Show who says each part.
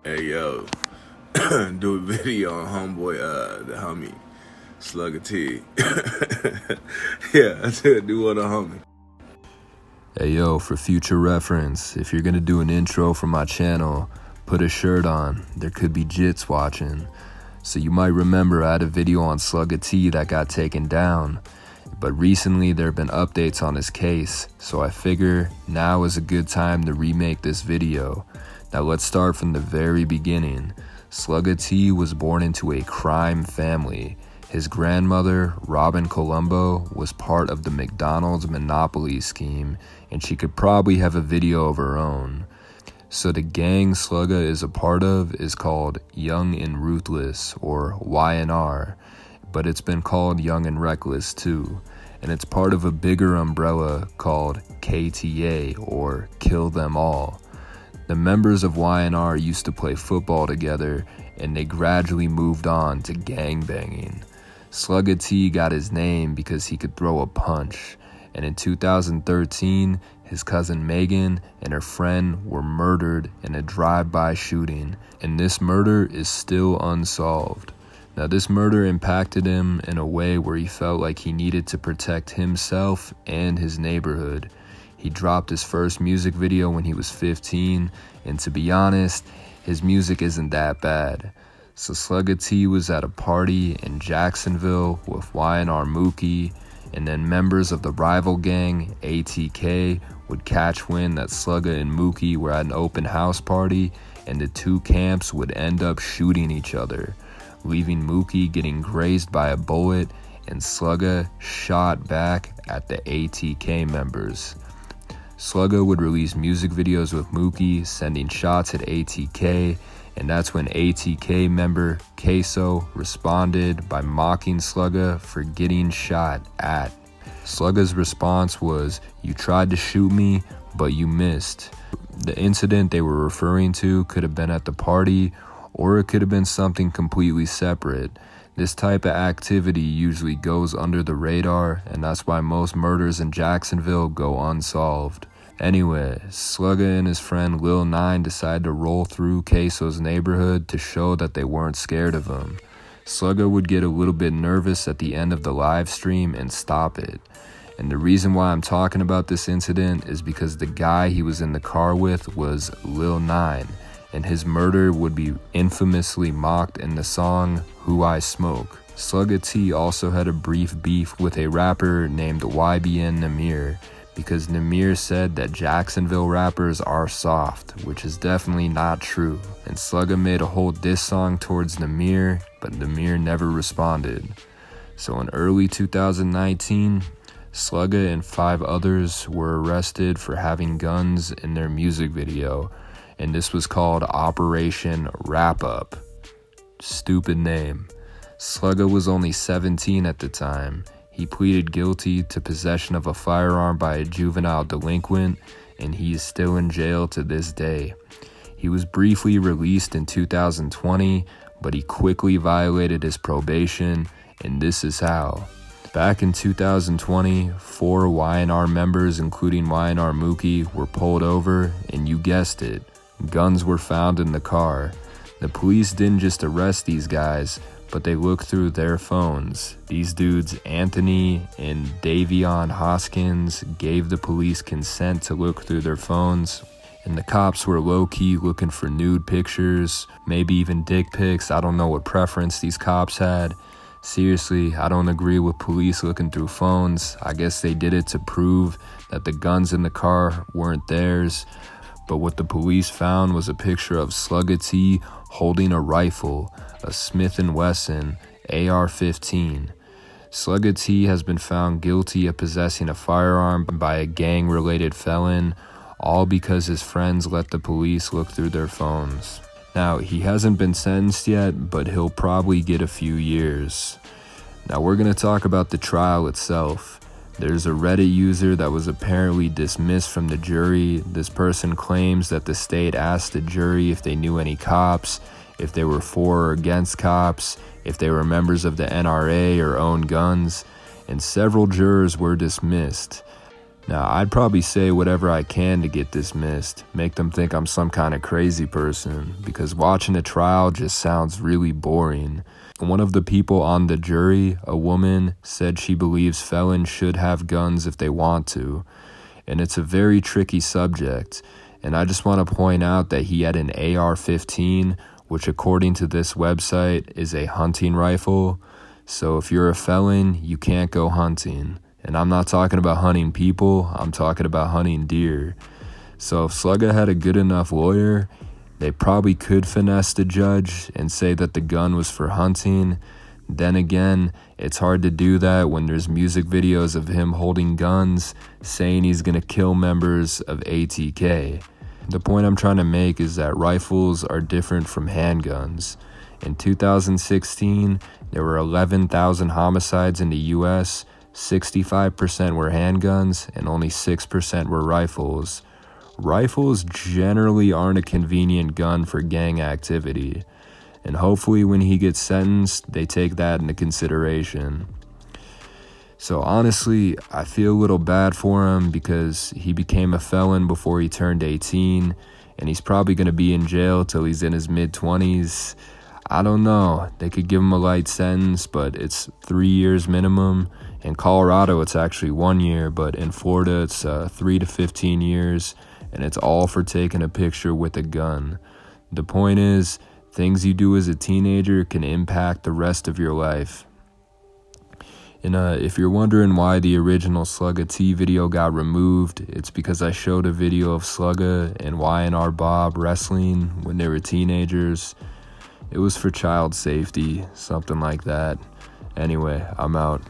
Speaker 1: Hey yo, do a video on homeboy, the homie, Slugga T. Yeah, I said do one on homie.
Speaker 2: Hey yo, for future reference, if you're gonna do an intro for my channel, put a shirt on. There could be jits watching. So you might remember I had a video on Slugga T that got taken down, but recently there have been updates on his case, so I figure now is a good time to remake this video. Now let's start from the very beginning. Slugga T was born into a crime family. His grandmother, Robin Colombo, was part of the McDonald's monopoly scheme, and she could probably have a video of her own. So the gang Slugga is a part of is called Young and Ruthless, or YNR, but it's been called Young and Reckless too, and it's part of a bigger umbrella called KTA, or Kill Them All. The members of YNR used to play football together, and they gradually moved on to gangbanging. Slugga T got his name because he could throw a punch, and in 2013, his cousin Megan and her friend were murdered in a drive-by shooting, and this murder is still unsolved. Now, this murder impacted him in a way where he felt like he needed to protect himself and his neighborhood. He dropped his first music video when he was 15, and to be honest, his music isn't that bad. So Slugga T was at a party in Jacksonville with YNR Mookie, and then members of the rival gang, ATK, would catch wind that Slugga and Mookie were at an open house party, and the two camps would end up shooting each other, leaving Mookie getting grazed by a bullet and Slugga shot back at the ATK members. Slugga would release music videos with Mookie sending shots at ATK, and that's when ATK member Queso responded by mocking Slugga for getting shot at. Slugga's response was, "You tried to shoot me, but you missed." The incident they were referring to could have been at the party, or it could have been something completely separate. This type of activity usually goes under the radar, and that's why most murders in Jacksonville go unsolved. Anyway, Slugga and his friend Lil 9 decided to roll through Queso's neighborhood to show that they weren't scared of him. Slugga would get a little bit nervous at the end of the live stream and stop it. And the reason why I'm talking about this incident is because the guy he was in the car with was Lil 9, and his murder would be infamously mocked in the song Who I Smoke. Slugga T also had a brief beef with a rapper named YBN Namir, because Namir said that Jacksonville rappers are soft, which is definitely not true. And Slugga made a whole diss song towards Namir, but Namir never responded. So in early 2019, Slugga and 5 others were arrested for having guns in their music video, and this was called Operation Wrap Up. Stupid name. Slugga was only 17 at the time. He pleaded guilty to possession of a firearm by a juvenile delinquent, and he is still in jail to this day. He was briefly released in 2020, but he quickly violated his probation, and this is how. Back in 2020, 4 YNR members, including YNR Mookie, were pulled over, and you guessed it, guns were found in the car. The police didn't just arrest these guys, but they looked through their phones. These dudes, Anthony and Davion Hoskins, gave the police consent to look through their phones, and the cops were low-key looking for nude pictures, maybe even dick pics. I don't know what preference these cops had. Seriously, I don't agree with police looking through phones. I guess they did it to prove that the guns in the car weren't theirs. But what the police found was a picture of Slugga T holding a rifle, a Smith & Wesson AR-15. Slugga T has been found guilty of possessing a firearm by a gang-related felon, all because his friends let the police look through their phones. Now, he hasn't been sentenced yet, but he'll probably get a few years. Now, we're going to talk about the trial itself. There's a Reddit user that was apparently dismissed from the jury. This person claims that the state asked the jury if they knew any cops, if they were for or against cops, if they were members of the NRA or owned guns, and several jurors were dismissed. Now, I'd probably say whatever I can to get dismissed, make them think I'm some kind of crazy person, because watching a trial just sounds really boring. One of the people on the jury, a woman, said she believes felons should have guns if they want to, and it's a very tricky subject. And I just want to point out that he had an AR-15, which according to this website is a hunting rifle. So if you're a felon, you can't go hunting. And I'm not talking about hunting people, I'm talking about hunting deer. So if Slugga had a good enough lawyer, they probably could finesse the judge and say that the gun was for hunting. Then again, it's hard to do that when there's music videos of him holding guns, saying he's gonna kill members of ATK. The point I'm trying to make is that rifles are different from handguns. In 2016, there were 11,000 homicides in the US, 65% were handguns, and only 6% were rifles. Rifles generally aren't a convenient gun for gang activity, and hopefully when he gets sentenced, they take that into consideration. So honestly, I feel a little bad for him because he became a felon before he turned 18, and he's probably going to be in jail till he's in his mid-20s. I don't know. They could give him a light sentence, but it's 3 years minimum. In Colorado, it's actually 1 year, but in Florida, it's 3 to 15 years, and it's all for taking a picture with a gun. The point is, things you do as a teenager can impact the rest of your life. And if you're wondering why the original Slugga T video got removed, it's because I showed a video of Slugga and Y&R Bob wrestling when they were teenagers. It was for child safety, something like that. Anyway, I'm out.